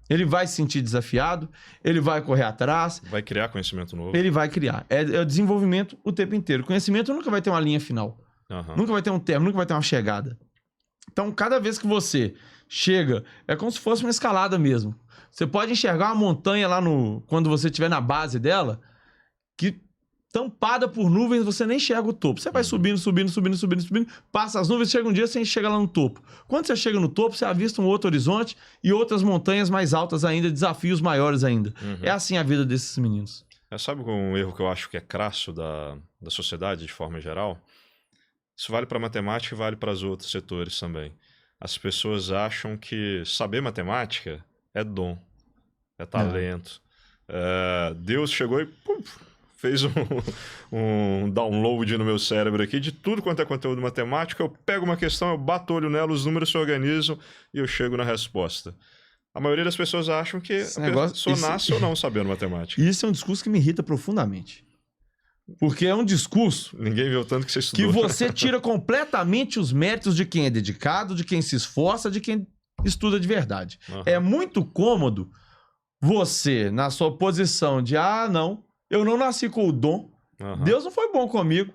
ele vai se sentir desafiado, ele vai correr atrás. Vai criar conhecimento novo. Ele vai criar. É o desenvolvimento o tempo inteiro. O conhecimento nunca vai ter uma linha final. Uhum. Nunca vai ter um termo, nunca vai ter uma chegada. Então, cada vez que você chega, é como se fosse uma escalada mesmo. Você pode enxergar uma montanha lá quando você estiver na base dela, que tampada por nuvens, você nem enxerga o topo. Você vai subindo, passa as nuvens, chega um dia, você chega lá no topo. Quando você chega no topo, você avista um outro horizonte e outras montanhas mais altas ainda, desafios maiores ainda. Uhum. É assim a vida desses meninos. Sabe um erro que eu acho que é crasso da sociedade, de forma geral? Isso vale para matemática e vale para os outros setores também. As pessoas acham que saber matemática é dom, é talento. Deus chegou e fez um download no meu cérebro aqui de tudo quanto é conteúdo matemático. Eu pego uma questão, eu bato o olho nela, os números se organizam e eu chego na resposta. A maioria das pessoas acham que a pessoa nasce ou não sabendo matemática. Isso é um discurso que me irrita profundamente. Porque é um discurso... Ninguém viu tanto que você estudou. Que você tira completamente os méritos de quem é dedicado, de quem se esforça, de quem estuda de verdade. Uhum. É muito cômodo você, na sua posição de, não, eu não nasci com o dom, Deus não foi bom comigo,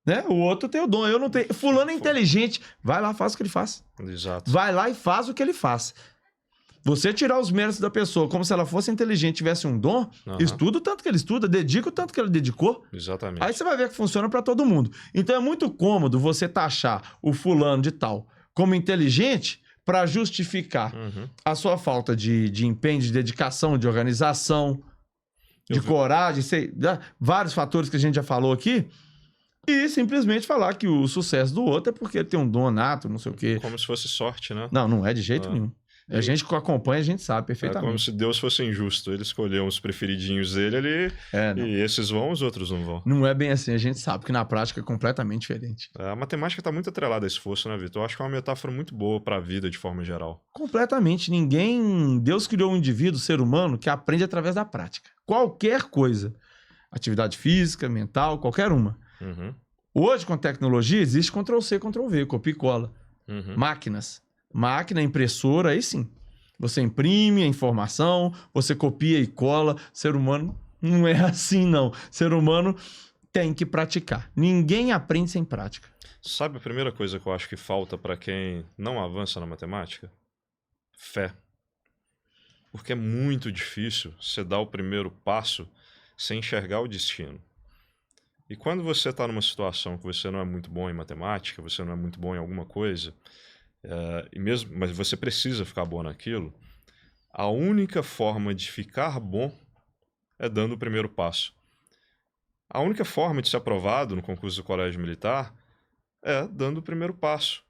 né? O outro tem o dom, eu não tenho. Fulano é inteligente, vai lá, faz o que ele faz. Exato. Vai lá e faz o que ele faz. Você tirar os méritos da pessoa como se ela fosse inteligente, tivesse um dom, estuda o tanto que ele estuda, dedica o tanto que ele dedicou. Exatamente. Aí você vai ver que funciona para todo mundo. Então é muito cômodo você taxar o fulano de tal como inteligente para justificar a sua falta de empenho, de dedicação, de organização, de coragem, vários fatores que a gente já falou aqui. E simplesmente falar que o sucesso do outro é porque ele tem um dom nato, não sei o quê. Como se fosse sorte, né? Não é de jeito nenhum. A gente que acompanha, a gente sabe perfeitamente. É como se Deus fosse injusto. Ele escolheu os preferidinhos dele ali e esses vão, os outros não vão. Não é bem assim. A gente sabe que na prática é completamente diferente. A matemática está muito atrelada a esforço, né, Vitor? Eu acho que é uma metáfora muito boa para a vida de forma geral. Completamente. Deus criou um indivíduo, ser humano, que aprende através da prática. Qualquer coisa. Atividade física, mental, qualquer uma. Hoje, com tecnologia, existe Ctrl-C, Ctrl-V, copia e cola. Máquinas. Máquina, impressora, aí sim. Você imprime a informação, você copia e cola. Ser humano não é assim, não. Ser humano tem que praticar. Ninguém aprende sem prática. Sabe a primeira coisa que eu acho que falta para quem não avança na matemática? Fé. Porque é muito difícil você dar o primeiro passo sem enxergar o destino. E quando você está numa situação que você não é muito bom em matemática, você não é muito bom em alguma coisa... mas você precisa ficar bom naquilo, a única forma de ficar bom é dando o primeiro passo. A única forma de ser aprovado no concurso do Colégio Militar é dando o primeiro passo.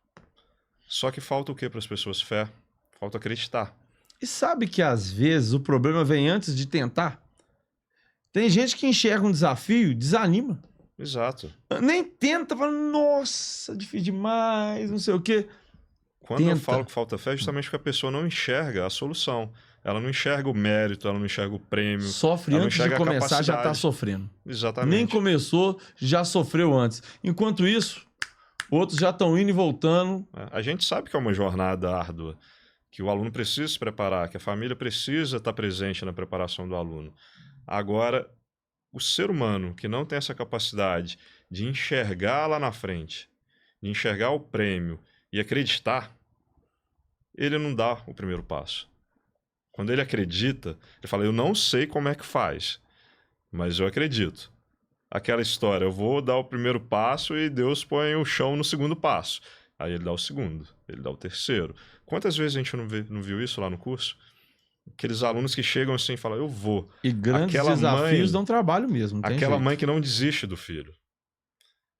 Só que falta o quê para as pessoas? Fé. Falta acreditar. E sabe que às vezes o problema vem antes de tentar? Tem gente que enxerga um desafio, desanima. Exato. Nem tenta, fala, nossa, difícil demais, não sei o quê. Quando eu falo que falta fé, é justamente porque a pessoa não enxerga a solução. Ela não enxerga o mérito, ela não enxerga o prêmio. Sofre antes de começar, já tá sofrendo. Exatamente. Nem começou, já sofreu antes. Enquanto isso, outros já estão indo e voltando. A gente sabe que é uma jornada árdua, que o aluno precisa se preparar, que a família precisa estar presente na preparação do aluno. Agora, o ser humano que não tem essa capacidade de enxergar lá na frente, de enxergar o prêmio e acreditar, ele não dá o primeiro passo. Quando ele acredita, ele fala, eu não sei como é que faz, mas eu acredito. Aquela história, eu vou dar o primeiro passo e Deus põe o chão no segundo passo. Aí ele dá o segundo, ele dá o terceiro. Quantas vezes a gente não viu isso lá no curso? Aqueles alunos que chegam assim e falam, eu vou. E grandes desafios dão trabalho mesmo. Aquela mãe que não desiste do filho.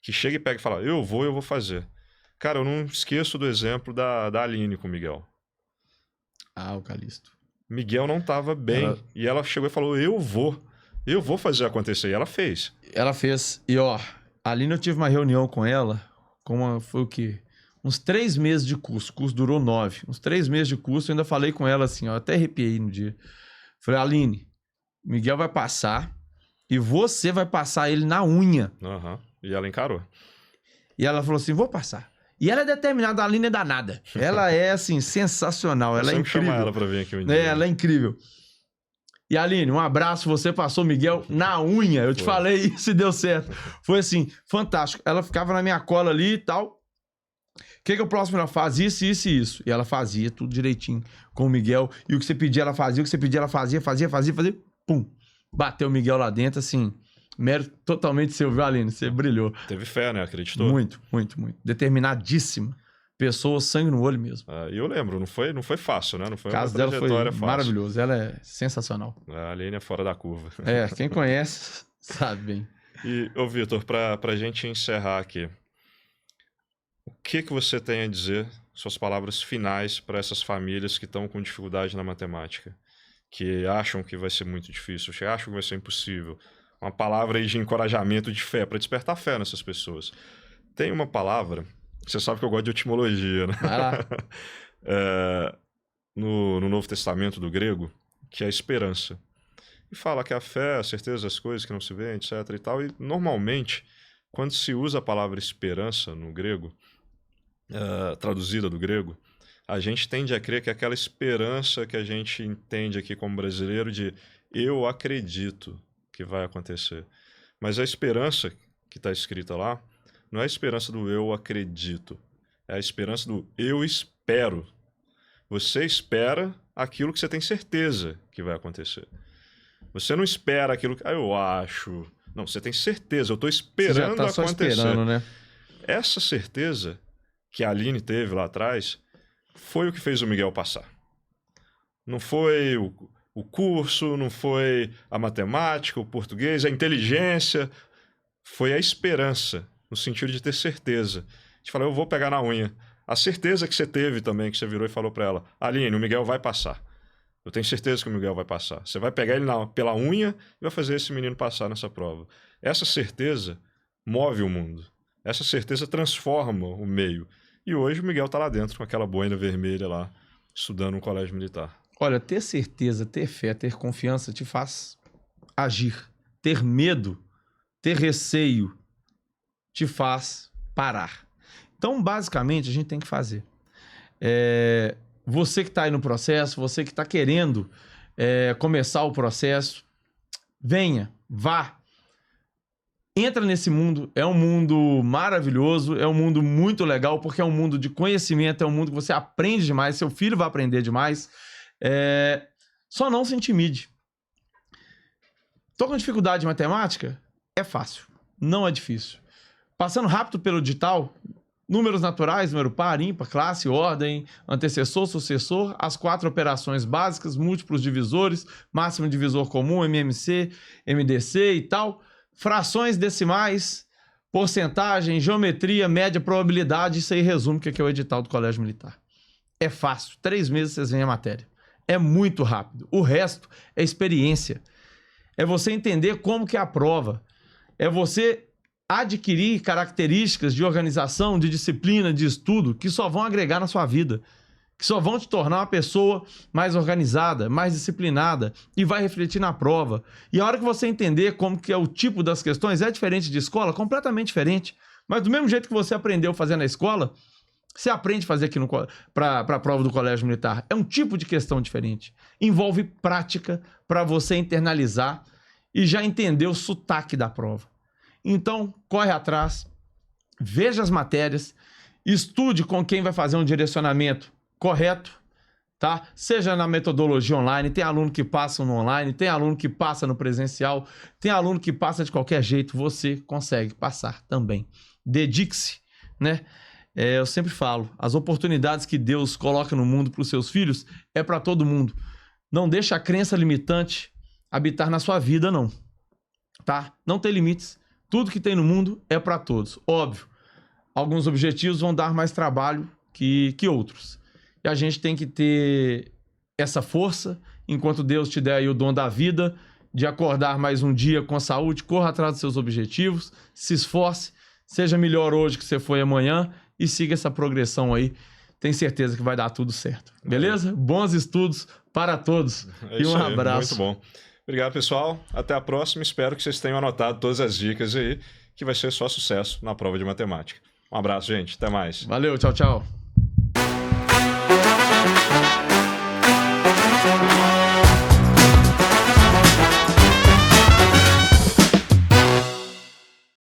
Que chega e pega e fala, eu vou fazer. Cara, eu não esqueço do exemplo da Aline com o Miguel. Ah, o Calixto. Miguel não estava bem. E ela chegou e falou, eu vou fazer acontecer. E ela fez. Ela fez. E ó, a Aline, eu tive uma reunião com ela, foi o quê? Uns 3 meses de curso. O curso durou 9. Uns 3 meses de curso, eu ainda falei com ela assim, ó, até arrepiei no dia. Falei, Aline, Miguel vai passar e você vai passar ele na unha. Uhum. E ela encarou. E ela falou assim, vou passar. E ela é determinada, a Aline é danada. Ela é, assim, sensacional. Ela é incrível. Chamar ela pra vir aqui um dia. Ela é incrível. E Aline, um abraço, você passou Miguel na unha. Eu te falei isso e deu certo. Foi assim, fantástico. Ela ficava na minha cola ali e tal. O que o próximo ela faz? Isso, isso e isso. E ela fazia tudo direitinho com o Miguel. E o que você pedia, ela fazia. O que você pedia, ela fazia. Pum. Bateu o Miguel lá dentro, assim. Mérito totalmente seu, viu, Aline? Você brilhou. Teve fé, né? Acreditou? Muito, muito, muito. Determinadíssima. Pessoa, sangue no olho mesmo. E eu lembro, não foi fácil, né? Não foi uma trajetória fácil. O caso dela foi maravilhoso. Ela é sensacional. A Aline é fora da curva. Quem conhece sabe bem. E, Vitor, pra gente encerrar aqui, o que você tem a dizer, suas palavras finais para essas famílias que estão com dificuldade na matemática, que acham que vai ser muito difícil, que acham que vai ser impossível? Uma palavra aí de encorajamento, de fé, para despertar fé nessas pessoas. Tem uma palavra, você sabe que eu gosto de etimologia, né? Vai lá. No Novo Testamento do grego, que é a esperança. E fala que a fé, a certeza das coisas que não se vê, etc. e tal. E normalmente, quando se usa a palavra esperança no grego, traduzida do grego, a gente tende a crer que é aquela esperança que a gente entende aqui como brasileiro de eu acredito que vai acontecer. Mas a esperança que está escrita lá não é a esperança do eu acredito, é a esperança do eu espero. Você espera aquilo que você tem certeza que vai acontecer. Você não espera aquilo que eu acho. Não, você tem certeza, eu estou esperando você já tá só acontecer. Esperando, né? Essa certeza que a Aline teve lá atrás foi o que fez o Miguel passar. Não foi o curso, não foi a matemática, o português, a inteligência. Foi a esperança, no sentido de ter certeza. De falar, eu vou pegar na unha. A certeza que você teve também, que você virou e falou para ela, Aline, o Miguel vai passar. Eu tenho certeza que o Miguel vai passar. Você vai pegar ele pela unha e vai fazer esse menino passar nessa prova. Essa certeza move o mundo. Essa certeza transforma o meio. E hoje o Miguel está lá dentro com aquela boina vermelha lá, estudando no colégio militar. Olha, ter certeza, ter fé, ter confiança te faz agir. Ter medo, ter receio, te faz parar. Então, basicamente, a gente tem que fazer. Você que está aí no processo, você que está querendo começar o processo, venha, vá. Entra nesse mundo, é um mundo maravilhoso, é um mundo muito legal, porque é um mundo de conhecimento, é um mundo que você aprende demais, seu filho vai aprender demais. Só não se intimide. Tô com dificuldade em matemática? É fácil, não é difícil. Passando rápido pelo digital, números naturais, número par, ímpar, classe, ordem, antecessor, sucessor, as 4 operações básicas, múltiplos divisores, máximo divisor comum, MMC, MDC e tal, frações decimais, porcentagem, geometria, média, probabilidade, isso aí resume o que é o edital do Colégio Militar. É fácil, 3 meses vocês veem a matéria. É muito rápido. O resto é experiência. É você entender como que é a prova. É você adquirir características de organização, de disciplina, de estudo, que só vão agregar na sua vida, que só vão te tornar uma pessoa mais organizada, mais disciplinada e vai refletir na prova. E a hora que você entender como que é o tipo das questões, é diferente de escola, completamente diferente. Mas do mesmo jeito que você aprendeu a fazer na escola, você aprende a fazer aqui para a prova do Colégio Militar. É um tipo de questão diferente. Envolve prática para você internalizar e já entender o sotaque da prova. Então, corre atrás, veja as matérias, estude com quem vai fazer um direcionamento correto, tá? Seja na metodologia online, tem aluno que passa no online, tem aluno que passa no presencial, tem aluno que passa de qualquer jeito, você consegue passar também. Dedique-se, né? Eu sempre falo, as oportunidades que Deus coloca no mundo para os seus filhos é para todo mundo. Não deixa a crença limitante habitar na sua vida, não. Tá? Não tem limites. Tudo que tem no mundo é para todos. Óbvio, alguns objetivos vão dar mais trabalho que outros. E a gente tem que ter essa força, enquanto Deus te der aí o dom da vida, de acordar mais um dia com saúde, corra atrás dos seus objetivos, se esforce, seja melhor hoje que você foi amanhã e siga essa progressão aí. Tenho certeza que vai dar tudo certo. Beleza? Bons estudos para todos. E um abraço. Muito bom. Obrigado, pessoal. Até a próxima. Espero que vocês tenham anotado todas as dicas aí, que vai ser só sucesso na prova de matemática. Um abraço, gente. Até mais. Valeu, tchau, tchau.